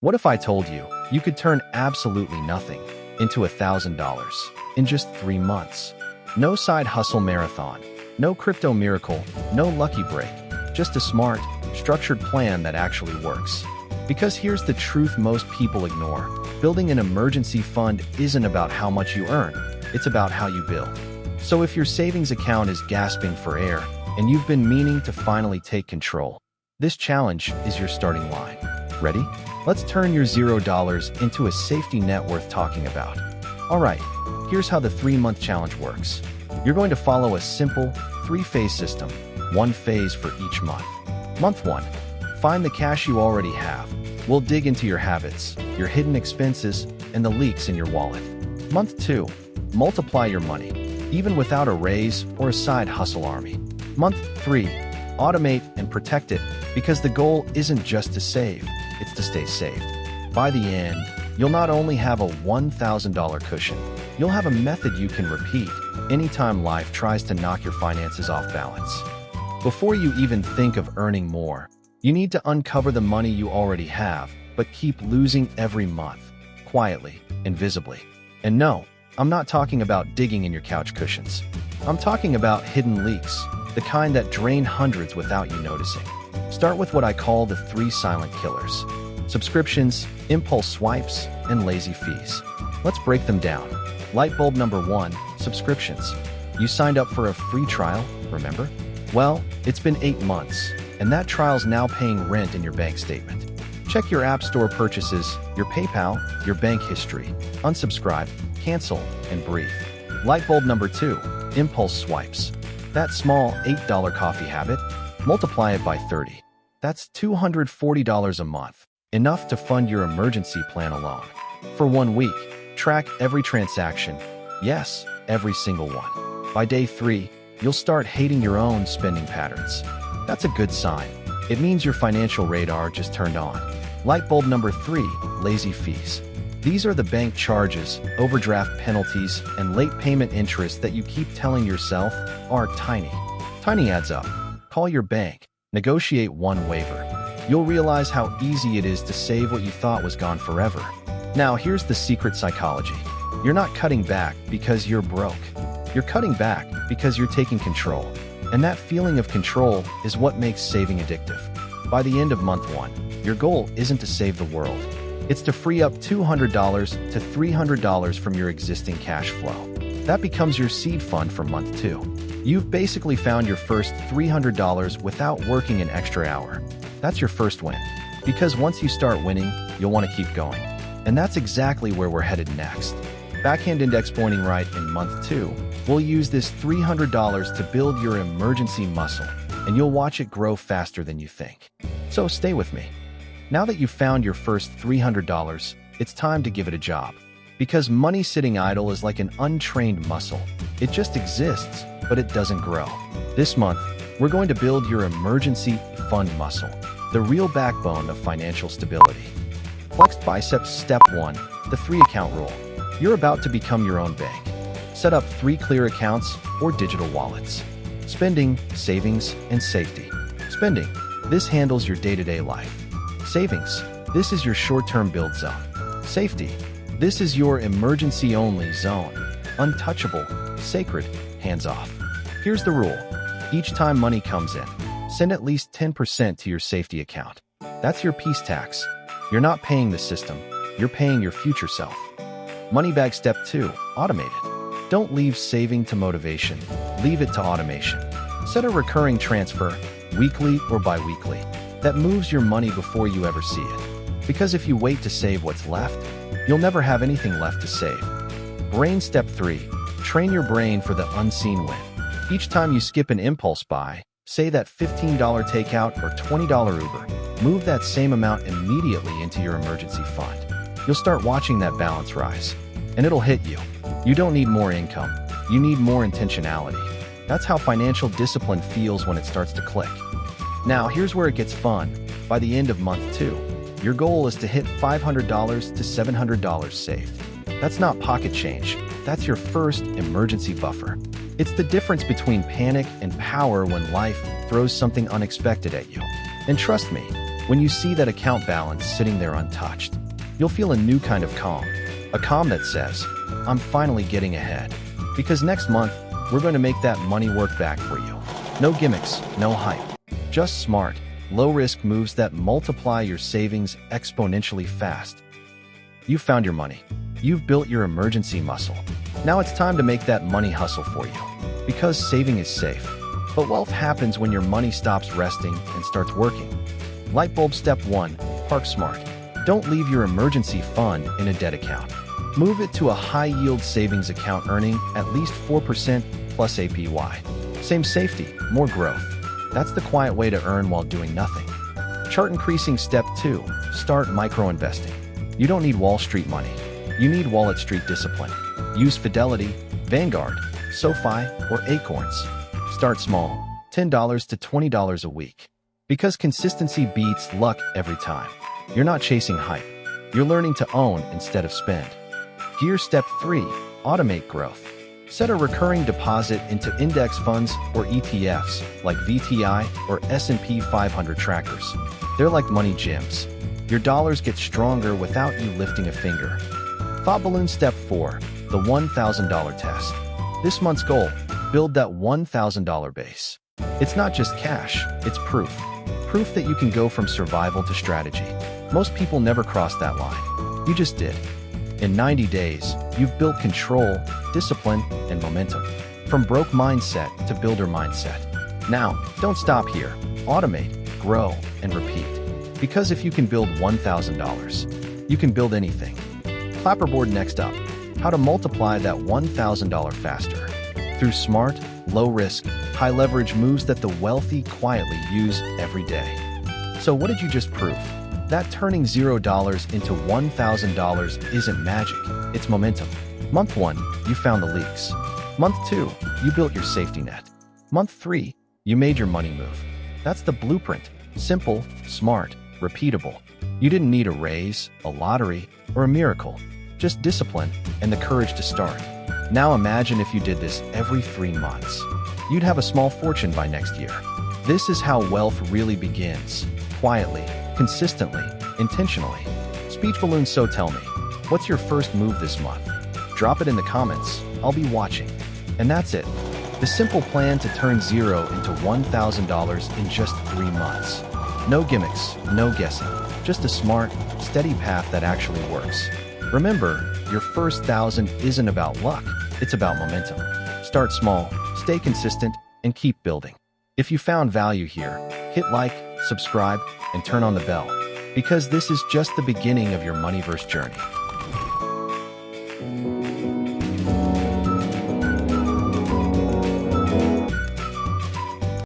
What if I told you you could turn absolutely nothing into $1,000 in just 3 months? No side hustle marathon, no crypto miracle, no lucky break, just a smart, structured plan that actually works. Because here's the truth most people ignore. Building an emergency fund isn't about how much you earn, it's about how you build. So if your savings account is gasping for air and you've been meaning to finally take control, this challenge is your starting line. Ready? Let's turn your $0 into a safety net worth talking about. All right, here's how the 3-month challenge works. You're going to follow a simple 3-phase system, 1 phase for each month. Month 1, find the cash you already have. We'll dig into your habits, your hidden expenses, and the leaks in your wallet. Month 2, multiply your money, even without a raise or a side hustle army. Month 3, automate and protect it, because the goal isn't just to save, it's to stay saved. By the end, you'll not only have a $1,000 cushion, you'll have a method you can repeat anytime life tries to knock your finances off balance. Before you even think of earning more, you need to uncover the money you already have, but keep losing every month, quietly, invisibly. And no, I'm not talking about digging in your couch cushions. I'm talking about hidden leaks, the kind that drain hundreds without you noticing. Start with what I call the 3 silent killers: subscriptions, impulse swipes, and lazy fees. Let's break them down. Light bulb number 1, subscriptions. You signed up for a free trial, remember? Well, it's been 8 months, and that trial's now paying rent in your bank statement. Check your App Store purchases, your PayPal, your bank history. Unsubscribe, cancel, and breathe. Light bulb number 2, impulse swipes. That small $8 coffee habit, multiply it by 30. That's $240 a month, enough to fund your emergency plan alone. For 1 week, track every transaction. Yes, every single one. By day 3, you'll start hating your own spending patterns. That's a good sign. It means your financial radar just turned on. Light bulb number 3, lazy fees. These are the bank charges, overdraft penalties, and late payment interest that you keep telling yourself are tiny. Tiny adds up. Call your bank, negotiate 1 waiver. You'll realize how easy it is to save what you thought was gone forever. Now here's the secret psychology. You're not cutting back because you're broke. You're cutting back because you're taking control. And that feeling of control is what makes saving addictive. By the end of month 1, your goal isn't to save the world. It's to free up $200 to $300 from your existing cash flow. That becomes your seed fund for month 2. You've basically found your first $300 without working an extra hour. That's your first win. Because once you start winning, you'll want to keep going. And that's exactly where we're headed next. Backhand index pointing right in month 2, we'll use this $300 to build your emergency muscle, and you'll watch it grow faster than you think. So stay with me. Now that you've found your first $300, it's time to give it a job. Because money sitting idle is like an untrained muscle. It just exists, but it doesn't grow. This month, we're going to build your emergency fund muscle, the real backbone of financial stability. Flexed biceps step 1, the 3-account rule. You're about to become your own bank. Set up 3 clear accounts or digital wallets. Spending, savings, and safety. Spending, this handles your day-to-day life. Savings, this is your short-term build zone. Safety, this is your emergency-only zone. Untouchable, sacred, hands-off. Here's the rule. Each time money comes in, send at least 10% to your safety account. That's your peace tax. You're not paying the system, you're paying your future self. Money bag step 2, automate it. Don't leave saving to motivation, leave it to automation. Set a recurring transfer, weekly or bi-weekly, that moves your money before you ever see it. Because if you wait to save what's left, you'll never have anything left to save. Brain step 3, train your brain for the unseen win. Each time you skip an impulse buy, say that $15 takeout or $20 Uber, move that same amount immediately into your emergency fund. You'll start watching that balance rise, and it'll hit you. You don't need more income, you need more intentionality. That's how financial discipline feels when it starts to click. Now, here's where it gets fun. By the end of month 2, your goal is to hit $500 to $700 saved. That's not pocket change, that's your first emergency buffer. It's the difference between panic and power when life throws something unexpected at you. And trust me, When you see that account balance sitting there untouched, you'll feel a new kind of calm. A calm that says, I'm finally getting ahead. Because next month, we're going to make that money work back for you. No gimmicks, no hype. Just smart, low-risk moves that multiply your savings exponentially fast. You've found your money. You've built your emergency muscle. Now it's time to make that money hustle for you. Because saving is safe. But wealth happens when your money stops resting and starts working. Lightbulb step 1, park smart. Don't leave your emergency fund in a debt account. Move it to a high-yield savings account earning at least 4% plus APY. Same safety, more growth. That's the quiet way to earn while doing nothing. Chart increasing step 2, start micro-investing. You don't need Wall Street money. You need Wallet Street discipline. Use Fidelity, Vanguard, SoFi, or Acorns. Start small, $10 to $20 a week. Because consistency beats luck every time. You're not chasing hype. You're learning to own instead of spend. Gear step 3, automate growth. Set a recurring deposit into index funds or ETFs like VTI or S&P 500 trackers. They're like money gyms. Your dollars get stronger without you lifting a finger. Thought balloon step 4, the $1,000 test. This month's goal, build that $1,000 base. It's not just cash, it's proof. Proof that you can go from survival to strategy. Most people never cross that line. You just did. In 90 days, you've built control, discipline, and momentum. From broke mindset to builder mindset. Now, don't stop here. Automate, grow, and repeat. Because if you can build $1,000, you can build anything. Clapperboard next up. How to multiply that $1,000 faster. Through smart, low-risk, high-leverage moves that the wealthy quietly use every day. So what did you just prove? That turning $0 into $1,000 isn't magic, it's momentum. Month 1, you found the leaks. Month 2, you built your safety net. Month 3, you made your money move. That's the blueprint. Simple, smart, repeatable. You didn't need a raise, a lottery, or a miracle. Just discipline and the courage to start. Now imagine if you did this every 3 months. You'd have a small fortune by next year. This is how wealth really begins. Quietly, consistently, intentionally. Speech balloon, so tell me, what's your first move this month? Drop it in the comments, I'll be watching. And that's it. The simple plan to turn $0 into $1,000 in just 3 months. No gimmicks, no guessing. Just a smart, steady path that actually works. Remember, your first 1,000 isn't about luck, it's about momentum. Start small, stay consistent, and keep building. If you found value here, hit like, subscribe, and turn on the bell. Because this is just the beginning of your Moneyverse journey.